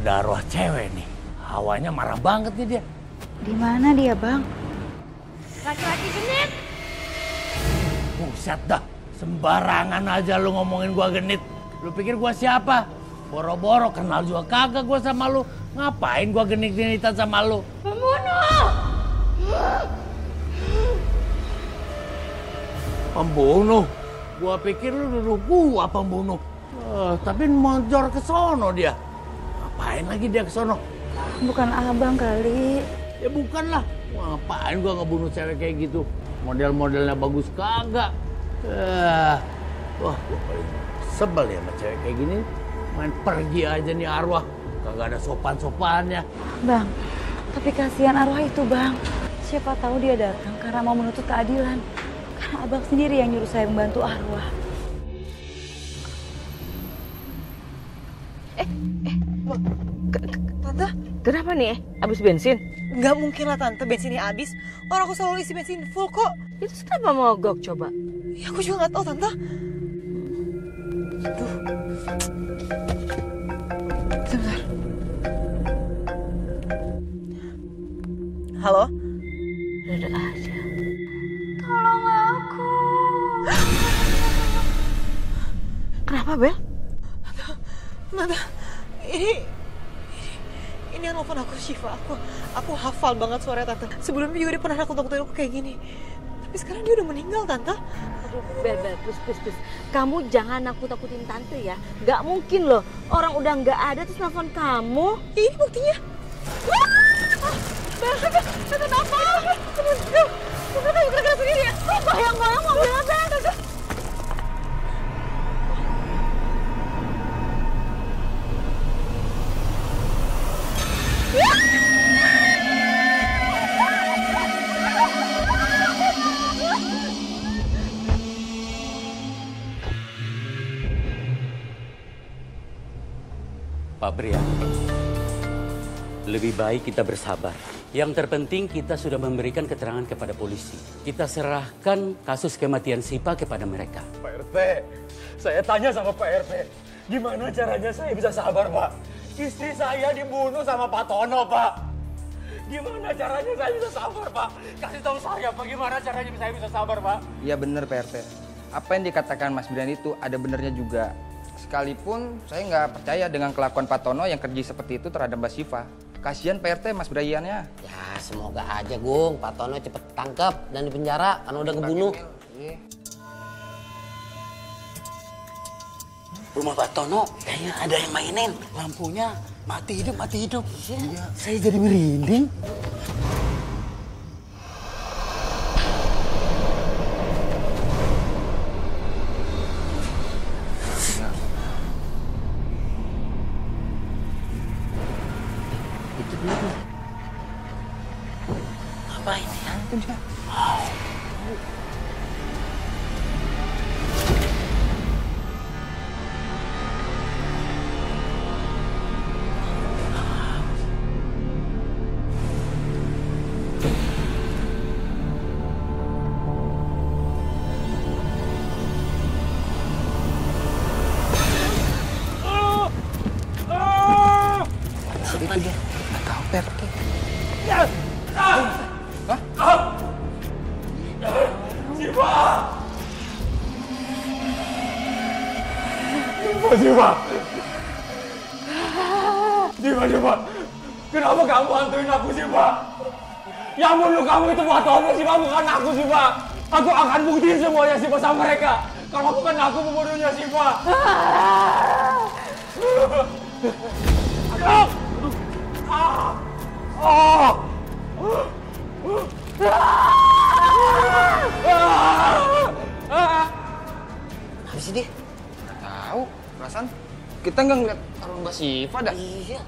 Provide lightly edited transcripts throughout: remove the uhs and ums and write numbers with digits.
ada arwah cewek nih. Hawanya marah banget nih dia. Di mana dia, Bang? Laki-laki genit. Buset dah, sembarangan aja lu ngomongin gua genit. Lu pikir gua siapa? Boro-boro kenal juga kagak gua sama lu. Ngapain gua genit-genitan sama lu? Pembunuh! Pembunuh? Gua pikir lu nuduh gua pembunuh. Tapi monjor ke sono dia. Ngapain lagi dia ke sono? Bukan abang kali. Ya bukan lah. Ngapain gua ngebunuh cewek kayak gitu? Model-modelnya bagus kagak. Wah, gua paling sebel ya sama cewek kayak gini. Main pergi aja nih arwah. Kagak ada sopan-sopannya. Bang, tapi kasihan arwah itu, Bang. Siapa tahu dia datang karena mau menuntut keadilan. Karena abang sendiri yang nyuruh saya membantu arwah. Tante, Kenapa nih? Habis bensin? nggak mungkin lah Tante bensinnya habis. Orang aku selalu isi bensin full kok. Itu kenapa mogok coba? Ya aku juga nggak tahu Tante. Aduh. Sebentar. Halo? Ada aja. Tolong aku. Kenapa, Bel? Tante, ini yang nelfon aku Syifa. Aku hafal banget suaranya Tante. Sebelumnya juga dia pernah nakut-nakutin aku kayak gini. Tapi sekarang dia udah meninggal Tante. Aduh, Bel, please. Kamu jangan nakut-nakutin Tante ya. Gak mungkin loh. Orang udah gak ada terus nelfon kamu. Ya, ini buktinya. Tante, kenapa? Tante, gerak-gerak sendiri ya. Bayang-bayang mobilnya, Bel. Pak Brian, lebih baik kita bersabar. Yang terpenting kita sudah memberikan keterangan kepada polisi. Kita serahkan kasus kematian Syifa kepada mereka. Pak RT, saya tanya sama Pak RT, gimana caranya saya bisa sabar, Pak? Istri saya dibunuh sama Pak Tono, Pak. Gimana caranya saya bisa sabar, Pak? Kasih tahu saya, Pak, gimana caranya saya bisa sabar, Pak? Iya bener Pak RT. Apa yang dikatakan Mas Brian itu ada benernya juga. Sekalipun saya nggak percaya dengan kelakuan Pak Tono yang keji seperti itu terhadap Mbak Syifa. Kasihan Pak RT Mas Briannya. Ya semoga aja Gung, Pak Tono cepet tangkap dan dipenjara karena udah ngebunuh. Rumah Pak Tono kayaknya ada yang mainin. Lampunya mati hidup. Iya. Saya jadi merinding. Apa ini ya? Apa dia? Nggak tahu Pak RT. Syifa, kenapa kamu hantuin aku, Syifa? Yang bunuh kamu itu Pak Tono, Syifa, bukan aku, Syifa. Aku akan buktiin semuanya, Syifa, sama mereka. Kalau bukan aku pembunuhnya, Syifa. Apa sih dia? Nggak tahu. Perasaan kita nggak ngeliat arwah Mbak Syifa dah. Iya.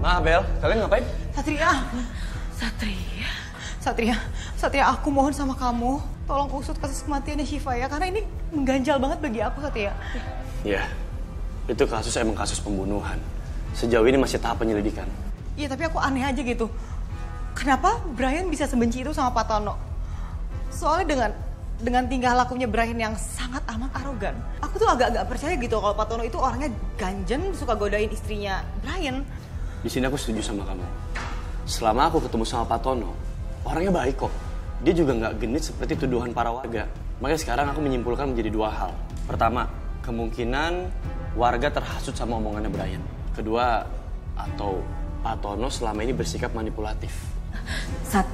Nah, Bel, kalian ngapain? Satria, aku mohon sama kamu, tolong usut kasus kematiannya Syifa ya, karena ini mengganjal banget bagi aku, Satria. Ya, itu kasus emang kasus pembunuhan. Sejauh ini masih tahap penyelidikan. Iya, tapi aku aneh aja gitu. Kenapa Brian bisa sebenci itu sama Pak Tono? Soalnya dengan dengan tingkah lakunya Brian yang sangat amat arogan. Aku tuh agak-agak percaya gitu kalau Pak Tono itu orangnya ganjen, suka godain istrinya Brian. Di sini aku setuju sama kamu. Selama aku ketemu sama Pak Tono, orangnya baik kok. Dia juga nggak genit seperti tuduhan para warga. Makanya sekarang aku menyimpulkan menjadi dua hal. Pertama, kemungkinan warga terhasut sama omongannya Brian. Kedua, atau Pak Tono selama ini bersikap manipulatif. Sat,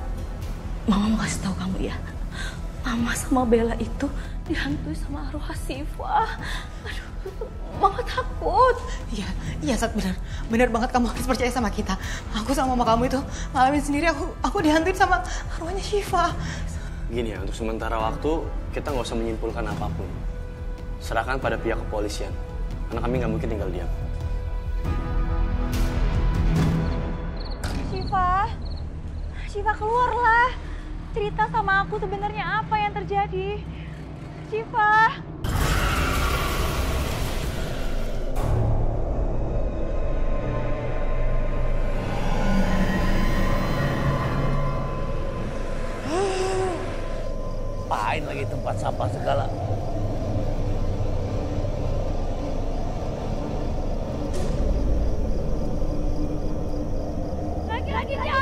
Mama mau kasih tahu kamu ya. Mama sama Bella itu dihantui sama arwah Syifa. Aduh, Mama takut. Iya Sat, benar banget, kamu harus percaya sama kita. Aku sama mama kamu itu ngalamin sendiri, aku dihantuin sama arwahnya Syifa. Gini ya, untuk sementara waktu kita nggak usah menyimpulkan apapun. Serahkan pada pihak kepolisian. Karena kami nggak mungkin tinggal diam. Syifa keluarlah. Cerita sama aku sebenarnya apa yang terjadi. Syifa. Apain lagi tempat sampah segala. Lagi-lagi dia.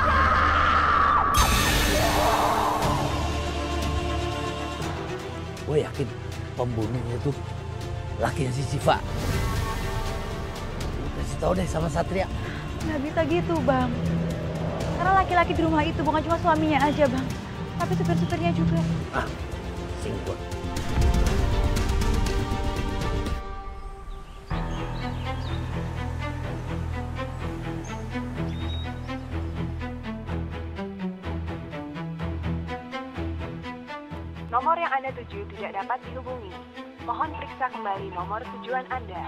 Gue yakin pembunuhnya itu lakinya si Syifa. Kasih tau deh sama Satria. Nggak bisa gitu, Bang. Karena laki-laki di rumah itu bukan cuma suaminya aja, Bang. Tapi supir-supirnya juga. Ah, singkut. Nomor yang Anda tuju tidak dapat dihubungi. Mohon periksa kembali nomor tujuan Anda.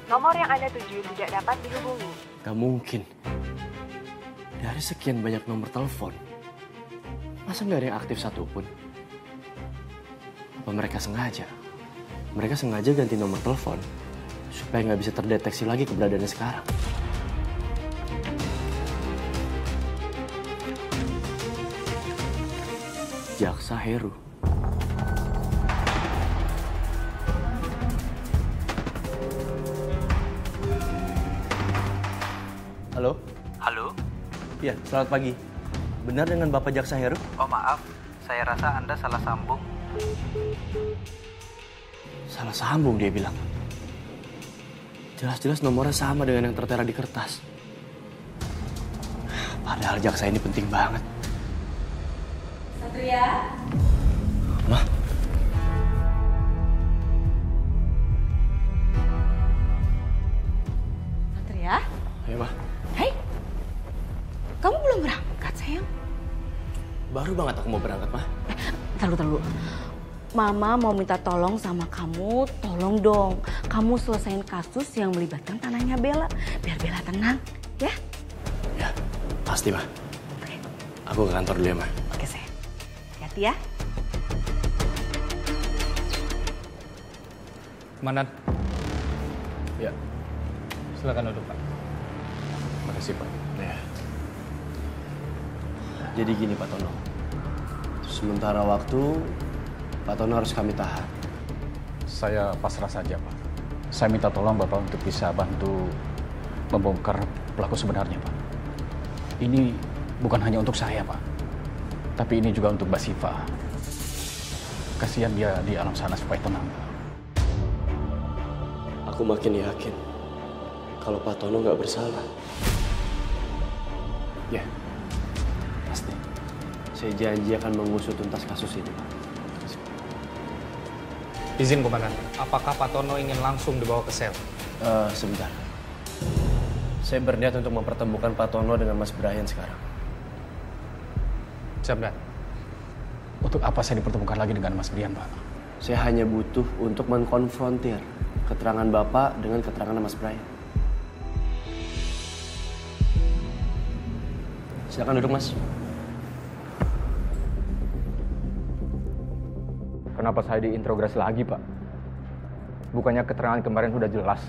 Nomor yang Anda tuju tidak dapat dihubungi. Gak mungkin. Dari sekian banyak nomor telepon, masa nggak ada yang aktif satupun? Apa mereka sengaja? Mereka sengaja ganti nomor telepon supaya nggak bisa terdeteksi lagi keberadaannya sekarang. Jaksa Heru. Halo? Halo? Iya, selamat pagi. Benar dengan Bapak Jaksa Heru? Oh maaf, saya rasa Anda salah sambung. Salah sambung dia bilang. Jelas-jelas nomornya sama dengan yang tertera di kertas. Padahal jaksa ini penting banget. Satria. Mah? Satria? Ayo, Mah. Hei, kamu belum berangkat, sayang? Baru banget aku mau berangkat, Mah. Taruh dulu. Mama mau minta tolong sama kamu, tolong dong. Kamu selesain kasus yang melibatkan tanahnya Bella. Biar Bella tenang, ya? Ya, pasti, Mah. Oke. Aku ke kantor dulu ya, Mah. Oke, sayang. Hati-hati ya. Manan. Ya. Silakan duduk, Pak. Makasih, Pak. Ya. Jadi gini, Pak Tono. Sementara waktu, Pak Tono harus kami tahan. Saya pasrah saja, Pak. Saya minta tolong Bapak untuk bisa bantu membongkar pelaku sebenarnya, Pak. Ini bukan hanya untuk saya, Pak. Tapi ini juga untuk Mbak Syifa. Kasihan dia di alam sana supaya tenang, Pak. Aku makin yakin kalau Pak Tono nggak bersalah. Ya, pasti. Saya janji akan mengusut tuntas kasus ini, Pak. Izin, Komandan. Apakah Pak Tono ingin langsung dibawa ke sel? Sebentar. Saya berniat untuk mempertemukan Pak Tono dengan Mas Brian sekarang. Jabran, untuk apa saya dipertemukan lagi dengan Mas Brian, Pak? Saya hanya butuh untuk mengkonfrontir keterangan Bapak dengan keterangan Mas Brian. Silakan duduk, Mas. Kenapa saya diinterogasi lagi, Pak? Bukannya keterangan kemarin sudah jelas?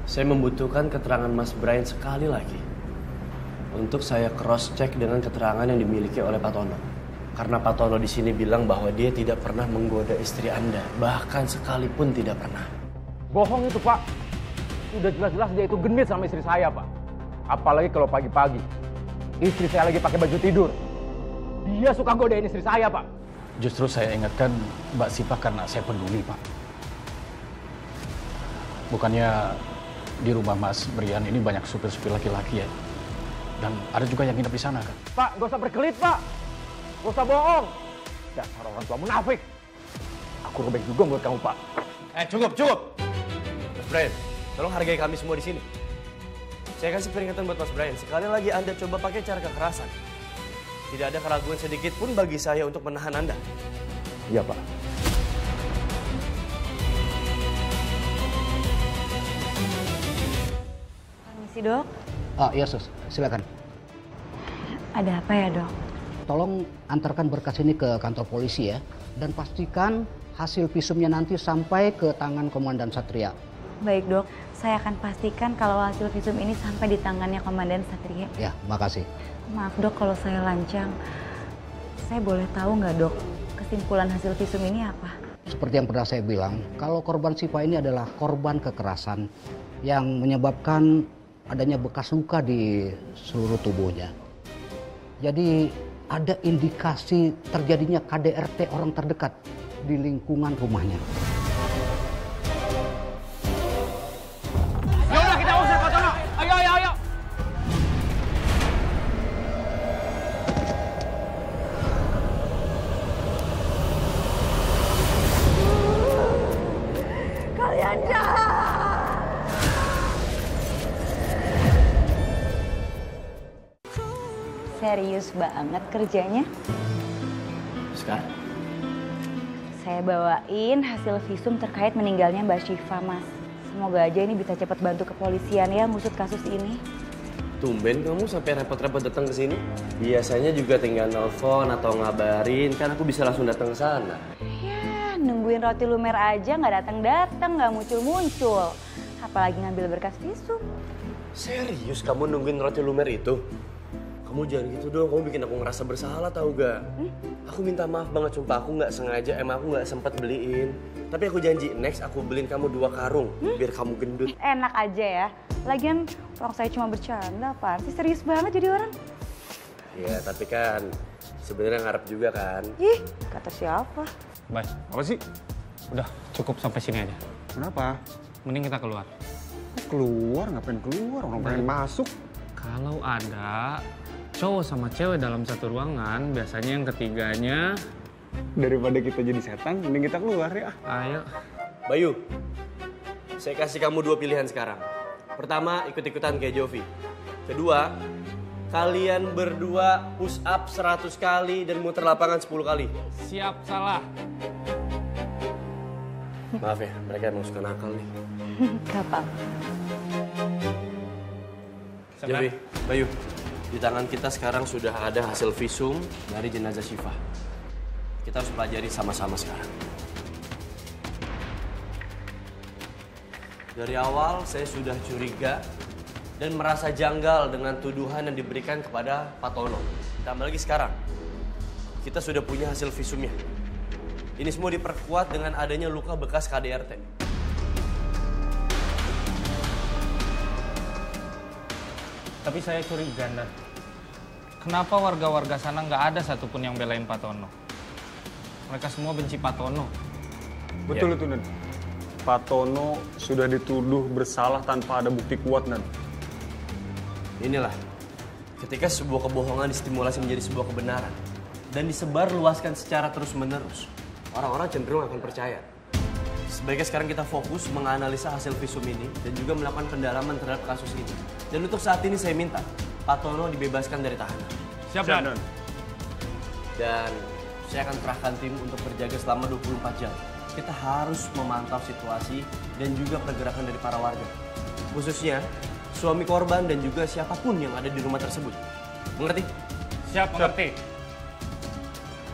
Saya membutuhkan keterangan Mas Brian sekali lagi. untuk saya cross check dengan keterangan yang dimiliki oleh Pak Tono. Karena Pak Tono di sini bilang bahwa dia tidak pernah menggoda istri Anda, bahkan sekalipun tidak pernah. Bohong itu, Pak. Sudah jelas-jelas dia itu genit sama istri saya, Pak. Apalagi kalau pagi-pagi istri saya lagi pakai baju tidur. Dia suka godain istri saya, Pak. Justru saya ingatkan Mbak Sipa karena saya peduli, Pak. Bukannya di rumah Mas Brian ini banyak supir-supir laki-laki ya? Dan ada juga yang nginep di sana, kan? Pak, gak usah berkelit, Pak. Gak usah bohong. Dasar orang tua munafik. Aku robek juga buat kamu, Pak. Cukup. Mas Brian, tolong hargai kami semua di sini. Saya kasih peringatan buat Mas Brian. Sekali lagi Anda coba pakai cara kekerasan. Tidak ada keraguan sedikit pun bagi saya untuk menahan Anda. Iya, Pak. Permisi, Dok. Oh, iya, Sus. Silakan. Ada apa ya, Dok? Tolong antarkan berkas ini ke kantor polisi ya. Dan pastikan hasil visumnya nanti sampai ke tangan Komandan Satria. Baik, Dok. Saya akan pastikan kalau hasil visum ini sampai di tangannya Komandan Satria. Ya, makasih. Maaf, Dok, kalau saya lancang. Saya boleh tahu nggak, Dok, kesimpulan hasil visum ini apa? Seperti yang pernah saya bilang, kalau korban Sipa ini adalah korban kekerasan yang menyebabkan adanya bekas luka di seluruh tubuhnya. Jadi ada indikasi terjadinya KDRT orang terdekat di lingkungan rumahnya. Yaudah, kita usir Pak Tono. Ayo. Kalian jahat! Serius banget kerjanya? Sekarang? Saya bawain hasil visum terkait meninggalnya Mbak Syifa, Mas. Semoga aja ini bisa cepat bantu kepolisian ya ngusut kasus ini. Tumben kamu sampai repot-repot datang ke sini. Biasanya juga tinggal nelfon atau ngabarin, kan aku bisa langsung datang ke sana. Ya, nungguin roti lumer aja nggak datang-datang, nggak muncul-muncul. Apalagi ngambil berkas visum. Serius kamu nungguin roti lumer itu? Kamu jangan gitu dong, kamu bikin aku ngerasa bersalah tau gak? Aku minta maaf banget, sumpah aku nggak sengaja, emang aku nggak sempat beliin. Tapi aku janji, next aku beliin kamu 2 karung, biar kamu gendut. Enak aja ya. Lagian orang saya cuma bercanda, apaan sih? Serius banget jadi orang. Ya, tapi kan sebenarnya ngarep juga kan. Ih, kata siapa? Baik, apa sih? Udah, cukup sampai sini aja. Kenapa? Mending kita keluar. Keluar? Ngapain keluar? Orang pengen masuk. Kalau ada cowok sama cewek dalam satu ruangan, biasanya yang ketiganya... Daripada kita jadi setan, mending kita keluar ya. Ayo. Bayu, saya kasih kamu 2 pilihan sekarang. Pertama, ikut-ikutan kayak Jovi. Kedua, kalian berdua push up 100 kali dan muter lapangan 10 kali. Siap, salah. Maaf ya, mereka emang suka nakal nih. Kapal. Jovi, Bayu, di tangan kita sekarang sudah ada hasil visum dari jenazah Syifa. Kita harus pelajari sama-sama sekarang. Dari awal saya sudah curiga dan merasa janggal dengan tuduhan yang diberikan kepada Pak Tono. Ditambah lagi sekarang, kita sudah punya hasil visumnya. Ini semua diperkuat dengan adanya luka bekas KDRT. Tapi saya curiga, Nat. Kenapa warga-warga sana nggak ada satupun yang belain Pak Tono? Mereka semua benci Pak Tono. Betul itu, Nan. Pak Tono sudah dituduh bersalah tanpa ada bukti kuat, Nan. Inilah, ketika sebuah kebohongan distimulasi menjadi sebuah kebenaran dan disebar luaskan secara terus-menerus, orang-orang cenderung akan percaya. Sebaiknya sekarang kita fokus menganalisa hasil visum ini dan juga melakukan pendalaman terhadap kasus ini. Dan untuk saat ini saya minta Pak Tono dibebaskan dari tahanan. Siap, Dan. Dan saya akan kerahkan tim untuk berjaga selama 24 jam. Kita harus memantau situasi dan juga pergerakan dari para warga. Khususnya suami korban dan juga siapapun yang ada di rumah tersebut. Mengerti? Siap, mengerti.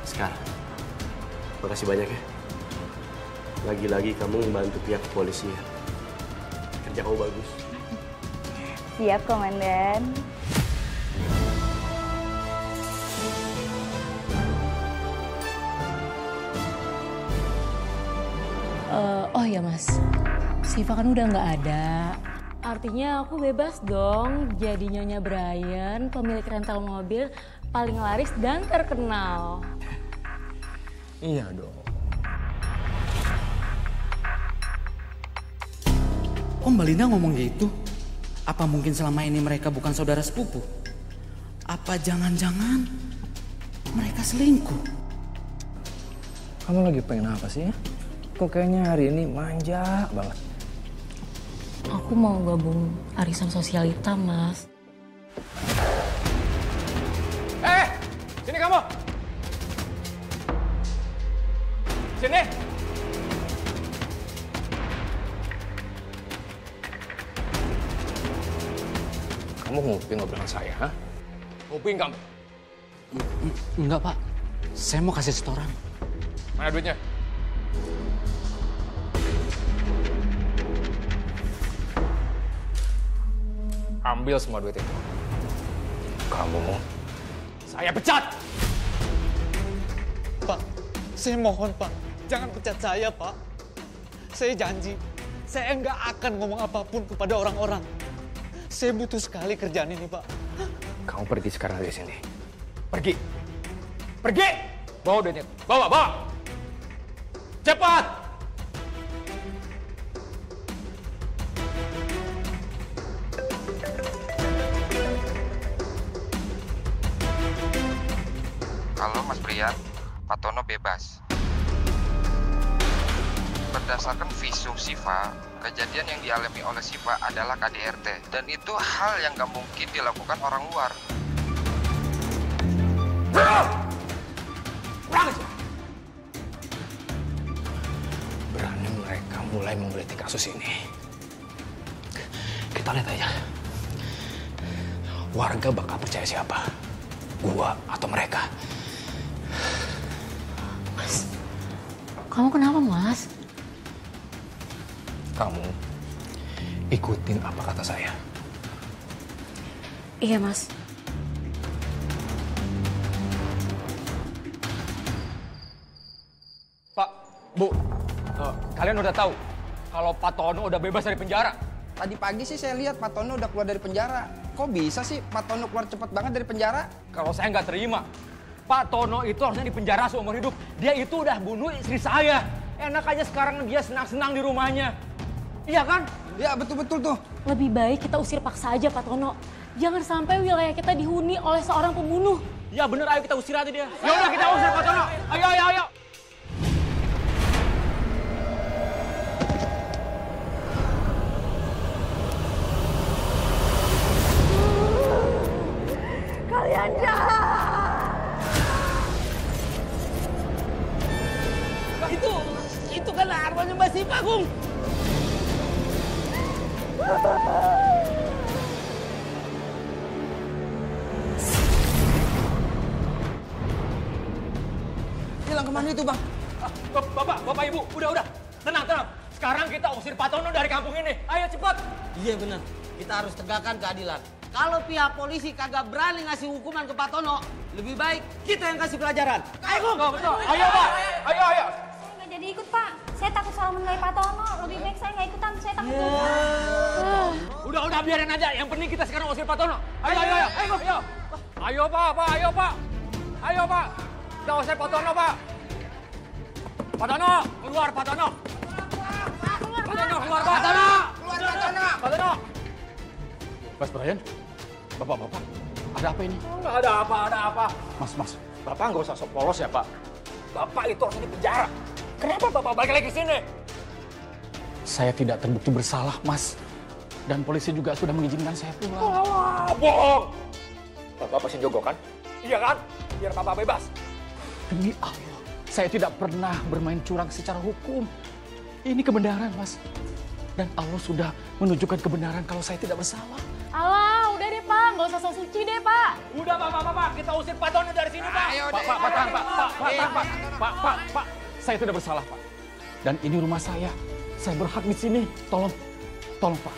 Sekarang, makasih banyak ya. Lagi-lagi kamu membantu pihak kepolisian. Kerja kamu bagus. Siap, Komandan. Oh ya Mas, Siva kan udah nggak ada. Artinya aku bebas dong jadi Nyonya Brian, pemilik rental mobil paling laris dan terkenal. Iya dong. Kok Mbak Linda ngomong gitu? Apa mungkin selama ini mereka bukan saudara sepupu? Apa jangan-jangan mereka selingkuh? Kamu lagi pengen apa sih ya? Kok kayaknya hari ini manja banget? Aku mau gabung arisan sosialita, Mas. Sini kamu! Sini! Kamu nguping obrolan saya, ha? Nguping kamu? Enggak, Pak. Saya mau kasih setoran. Mana duitnya? Ambil semua duit itu. Kamu, saya pecat! Pak, saya mohon Pak, jangan pecat saya Pak. Saya janji, saya nggak akan ngomong apapun kepada orang-orang. Saya butuh sekali kerjaan ini Pak. Kamu pergi sekarang dari sini. Pergi! Pergi! Bawa duitnya. Bawa, bawa! Cepat! Halo Mas Brian, Pak Tono bebas. Berdasarkan visum Siva, kejadian yang dialami oleh Siva adalah KDRT. Dan itu hal yang gak mungkin dilakukan orang luar. Berani mereka mulai menggelitik kasus ini. Kita lihat aja. Warga bakal percaya siapa? Gua atau mereka? Mas, kamu kenapa, Mas? Kamu ikutin apa kata saya. Iya, Mas. Pak, Bu, kalian udah tahu kalau Pak Tono udah bebas dari penjara? Tadi pagi sih saya lihat Pak Tono udah keluar dari penjara. Kok bisa sih Pak Tono keluar cepat banget dari penjara? Kalau saya nggak terima, Pak Tono itu harusnya di penjara seumur hidup. Dia itu udah bunuh istri saya. Enak aja sekarang dia senang-senang di rumahnya. Iya kan? Iya betul-betul tuh. Lebih baik kita usir paksa aja Pak Tono. Jangan sampai wilayah kita dihuni oleh seorang pembunuh. Ya bener, ayo kita usir aja dia. Ya udah kita usir Pak Tono. Ayo, ayo, ayo. Kalian jahat! Itu kan arwahnya Mbak Siva, Gung. Hilang kemana itu Bang? Bapak, Ibu, udah. Tenang. Sekarang kita usir Pak Tono dari kampung ini. Ayo cepat. Iya benar, kita harus tegakkan keadilan. Kalau pihak polisi kagak berani ngasih hukuman ke Pak Tono, lebih baik kita yang kasih pelajaran. Ayo, betul. Ayo, Pak. Ayo. Saya nggak jadi ikut, Pak. Saya takut salah menilai Pak Tono. Lebih baik saya nggak ikutan. Saya takut. Udah biarin aja. Yang penting kita sekarang usir Pak Tono. Ayo. Ayo, Pak. Ayo, Pak. Kita usir Pak Tono, Pak. Pak Tono, keluar Pak Tono. Pak Tono, keluar Pak. Pak Tono. Mas Brian, Bapak, ada apa ini? Nggak ada apa. Mas, Bapak nggak usah sok polos ya, Pak. Bapak itu harusnya di penjara. Kenapa Bapak balik lagi ke sini? saya tidak terbukti bersalah, Mas. Dan polisi juga sudah mengizinkan saya pulang. Wah, bohong. Bapak pasti jogo kan? Iya kan? Biar Bapak bebas. Demi Allah, saya tidak pernah bermain curang secara hukum. Ini kebenaran, Mas. Dan Allah sudah menunjukkan kebenaran kalau saya tidak bersalah. Alah, udah deh Pak, nggak usah sok suci deh Pak. Udah Pak, kita usir Pak Tono dari sini Pak. Ayo, Pak, saya tidak bersalah Pak. Dan ini rumah saya berhak di sini. Tolong Pak.